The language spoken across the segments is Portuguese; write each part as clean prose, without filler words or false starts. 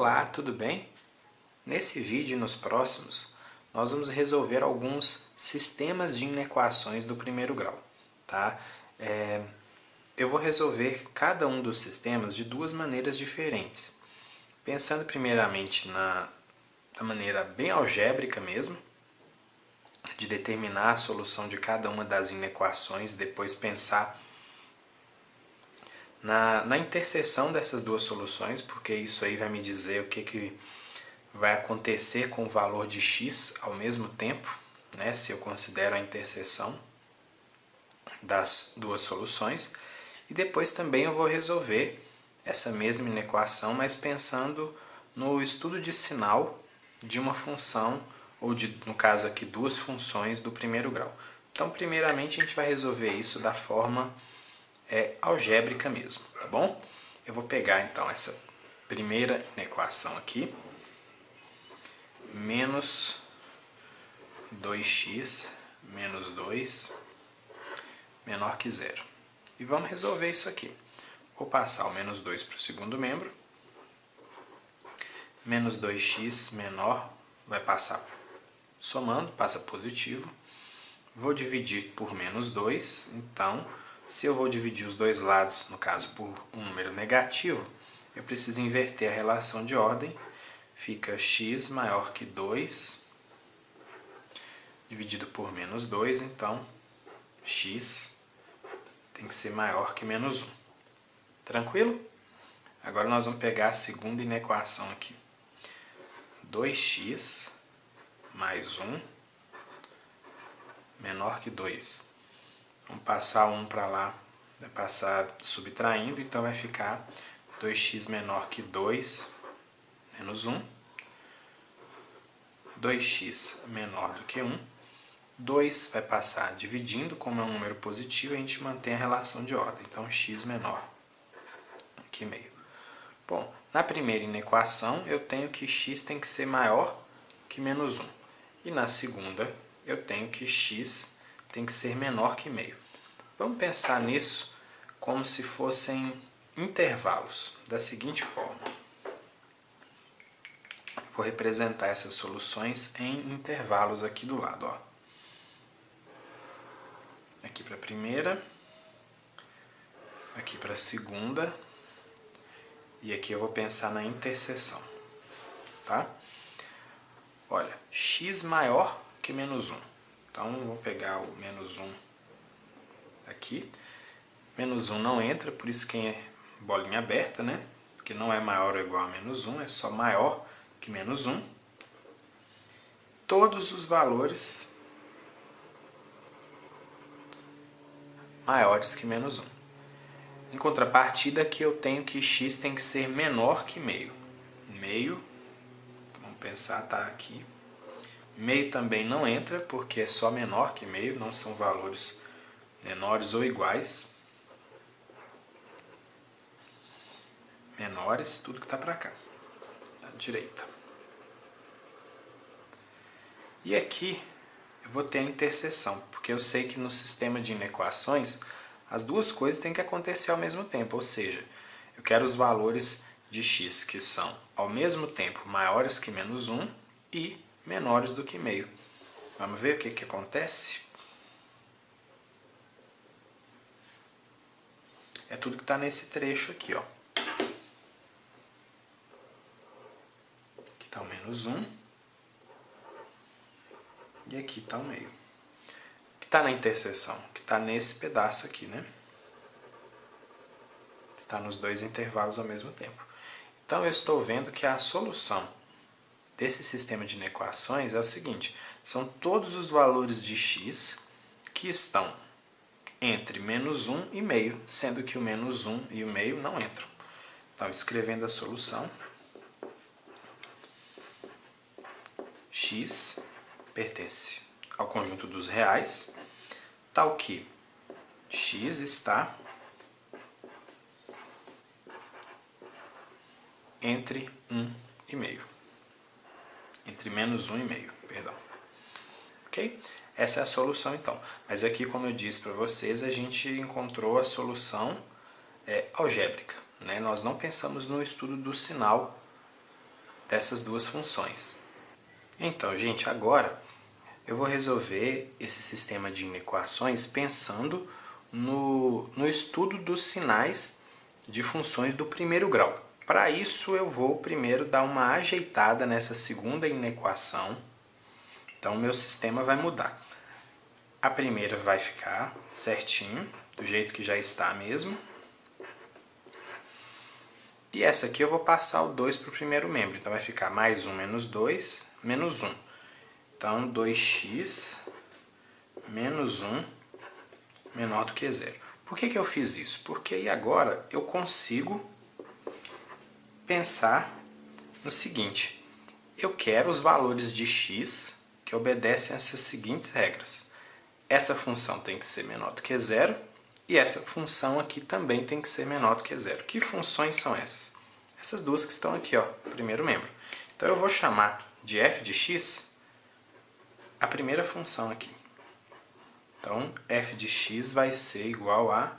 Olá, tudo bem? Nesse vídeo e nos próximos, nós vamos resolver alguns sistemas de inequações do primeiro grau, tá? Eu vou resolver cada um dos sistemas de duas maneiras diferentes. Pensando primeiramente da maneira bem algébrica mesmo, de determinar a solução de cada uma das inequações, depois pensar na interseção dessas duas soluções, porque isso aí vai me dizer o que vai acontecer com o valor de x ao mesmo tempo, né, se eu considero a interseção das duas soluções. E depois também eu vou resolver essa mesma inequação, mas pensando no estudo de sinal de uma função, ou no caso aqui, duas funções do primeiro grau. Então, primeiramente, a gente vai resolver isso da forma algébrica mesmo, tá bom? Eu vou pegar, então, essa primeira inequação aqui, menos 2x menos 2 menor que zero. E vamos resolver isso aqui. Vou passar o menos 2 para o segundo membro. Menos 2x menor vai passar somando, passa positivo. Vou dividir por menos 2, então, se eu vou dividir os dois lados, no caso por um número negativo, eu preciso inverter a relação de ordem. Fica x maior que 2, dividido por menos 2, então x tem que ser maior que menos 1. Tranquilo? Agora nós vamos pegar a segunda inequação aqui. 2x mais 1 menor que 2. Vamos passar 1 para lá, vai passar subtraindo, então vai ficar 2x menor que 2 menos 1. 2x menor do que 1. 2 vai passar dividindo, como é um número positivo, a gente mantém a relação de ordem. Então, x menor que meio. Bom, na primeira inequação, eu tenho que x tem que ser maior que menos 1. E na segunda, eu tenho que x tem que ser menor que meio. Vamos pensar nisso como se fossem intervalos, da seguinte forma. Vou representar essas soluções em intervalos aqui do lado, ó. Aqui para a primeira, aqui para a segunda, e aqui eu vou pensar na interseção, tá? Olha, x maior que menos 1. Então, vou pegar o menos 1 aqui. Menos 1 não entra, por isso que é bolinha aberta, né? Porque não é maior ou igual a menos 1, é só maior que menos 1. Todos os valores maiores que menos 1. Em contrapartida, aqui eu tenho que x tem que ser menor que meio. Meio, vamos pensar, tá aqui. Meio também não entra, porque é só menor que meio, não são valores menores ou iguais. Menores, tudo que está para cá, à direita. E aqui eu vou ter a interseção, porque eu sei que no sistema de inequações as duas coisas têm que acontecer ao mesmo tempo, ou seja, eu quero os valores de x que são ao mesmo tempo maiores que menos 1 e menores do que meio. Vamos ver o que acontece? É tudo que está nesse trecho aqui, ó. Aqui está o menos 1 e aqui está o meio. Que está na interseção, que está nesse pedaço aqui, né? Está nos dois intervalos ao mesmo tempo. Então, eu estou vendo que a solução desse sistema de inequações é o seguinte: são todos os valores de x que estão entre menos 1 e meio, sendo que o menos 1 e o meio não entram. Então, escrevendo a solução, x pertence ao conjunto dos reais, tal que x está entre 1 e meio. Entre menos 1 e meio, perdão. Ok? Essa é a solução, então. Mas aqui, como eu disse para vocês, a gente encontrou a solução algébrica, né? Nós não pensamos no estudo do sinal dessas duas funções. Então, gente, agora eu vou resolver esse sistema de inequações pensando no estudo dos sinais de funções do primeiro grau. Para isso, eu vou primeiro dar uma ajeitada nessa segunda inequação. Então, meu sistema vai mudar. A primeira vai ficar certinho, do jeito que já está mesmo. E essa aqui eu vou passar o 2 para o primeiro membro. Então, vai ficar mais 1 menos 2, menos 1. Então, 2x menos 1 menor do que 0. Por que eu fiz isso? Porque aí agora eu consigo pensar no seguinte. Eu quero os valores de x que obedecem a essas seguintes regras. Essa função tem que ser menor do que 0 e essa função aqui também tem que ser menor do que 0. Que funções são essas? Essas duas que estão aqui, ó, primeiro membro. Então eu vou chamar de f de x a primeira função aqui. Então, f de x vai ser igual a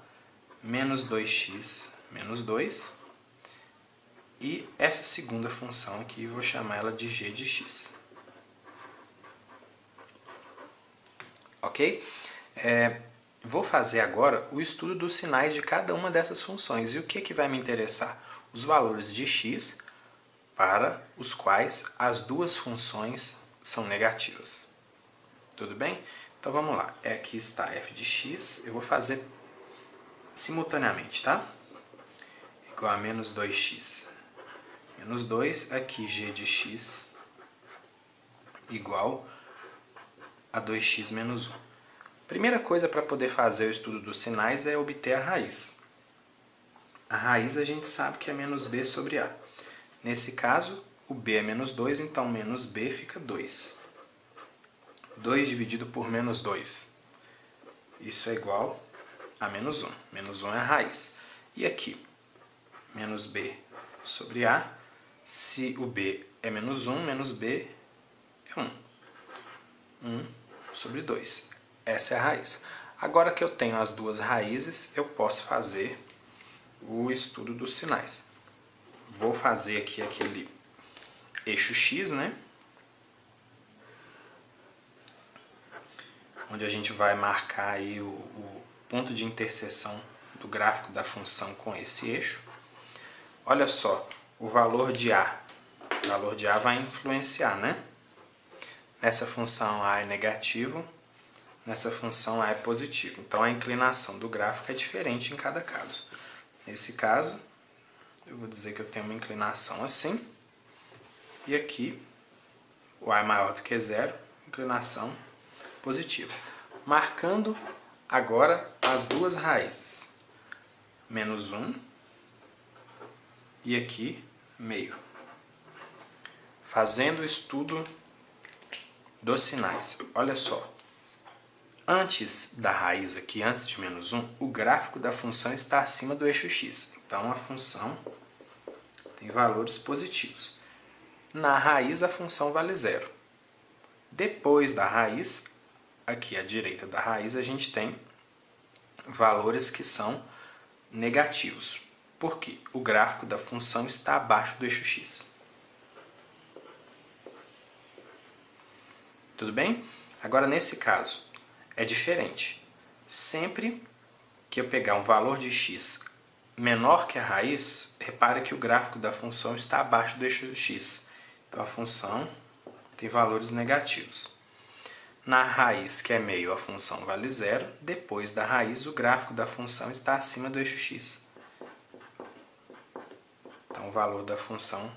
menos 2x menos 2. E essa segunda função aqui, vou chamar ela de g de x. Ok? Vou fazer agora o estudo dos sinais de cada uma dessas funções. E o que vai me interessar? Os valores de x para os quais as duas funções são negativas. Tudo bem? Então vamos lá. Aqui está f de x. Eu vou fazer simultaneamente, tá? Igual a menos 2x menos 2. Aqui g de x igual a 2x menos 1. Primeira coisa para poder fazer o estudo dos sinais é obter a raiz. A raiz a gente sabe que é menos b sobre a. Nesse caso, o b é menos 2, então menos b fica 2. 2 dividido por menos 2. Isso é igual a menos 1. Menos 1 é a raiz. E aqui, menos b sobre a. Se o b é menos b é 1. 1 sobre 2. Essa é a raiz. Agora que eu tenho as duas raízes, eu posso fazer o estudo dos sinais. Vou fazer aqui aquele eixo x, né? Onde a gente vai marcar aí o ponto de interseção do gráfico da função com esse eixo. Olha só, o valor de a. O valor de a vai influenciar, né? Nessa função a é negativo, nessa função a é positivo. Então a inclinação do gráfico é diferente em cada caso. Nesse caso, eu vou dizer que eu tenho uma inclinação assim. E aqui, o a é maior do que 0, inclinação positiva. Marcando agora as duas raízes. Menos 1 e aqui meio. Fazendo o estudo dos sinais. Olha só. Antes da raiz aqui, antes de menos 1, o gráfico da função está acima do eixo x. Então a função tem valores positivos. Na raiz a função vale 0. Depois da raiz, aqui à direita da raiz, a gente tem valores que são negativos. Por quê? O gráfico da função está abaixo do eixo x. Tudo bem? Agora, nesse caso, é diferente. Sempre que eu pegar um valor de x menor que a raiz, repare que o gráfico da função está abaixo do eixo x. Então, a função tem valores negativos. Na raiz, que é meio, a função vale 0. Depois da raiz, o gráfico da função está acima do eixo x. Então, o valor da função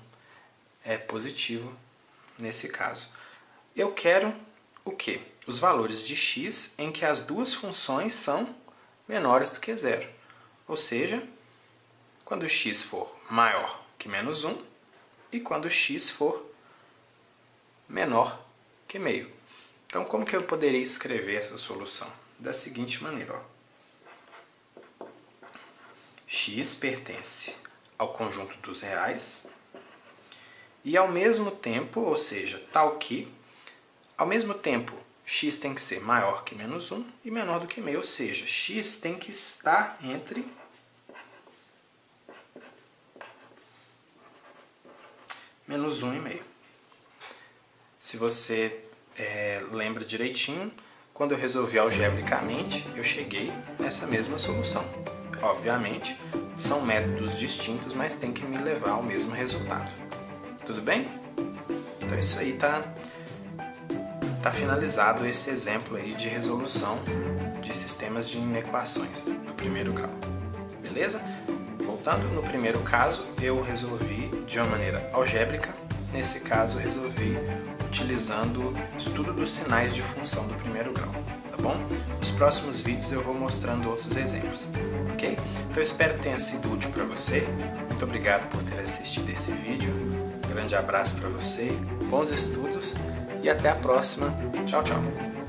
é positivo nesse caso. Eu quero o quê? Os valores de x em que as duas funções são menores do que 0. Ou seja, quando x for maior que menos 1 e quando x for menor que meio. Então, como que eu poderia escrever essa solução? Da seguinte maneira, ó. X pertence ao conjunto dos reais e ao mesmo tempo, ou seja, tal que, ao mesmo tempo, x tem que ser maior que menos 1 e menor do que meio, ou seja, x tem que estar entre menos 1,5. Se você lembra direitinho, quando eu resolvi algebricamente, eu cheguei nessa mesma solução. Obviamente, são métodos distintos, mas tem que me levar ao mesmo resultado. Tudo bem? Então isso aí tá finalizado esse exemplo aí de resolução de sistemas de inequações no primeiro grau. Beleza? Voltando, no primeiro caso, eu resolvi de uma maneira algébrica. Nesse caso, eu resolvi utilizando o estudo dos sinais de função do primeiro grau, tá bom? Nos próximos vídeos eu vou mostrando outros exemplos, ok? Então eu espero que tenha sido útil para você. Muito obrigado por ter assistido esse vídeo. Um grande abraço para você, bons estudos e até a próxima. Tchau, tchau!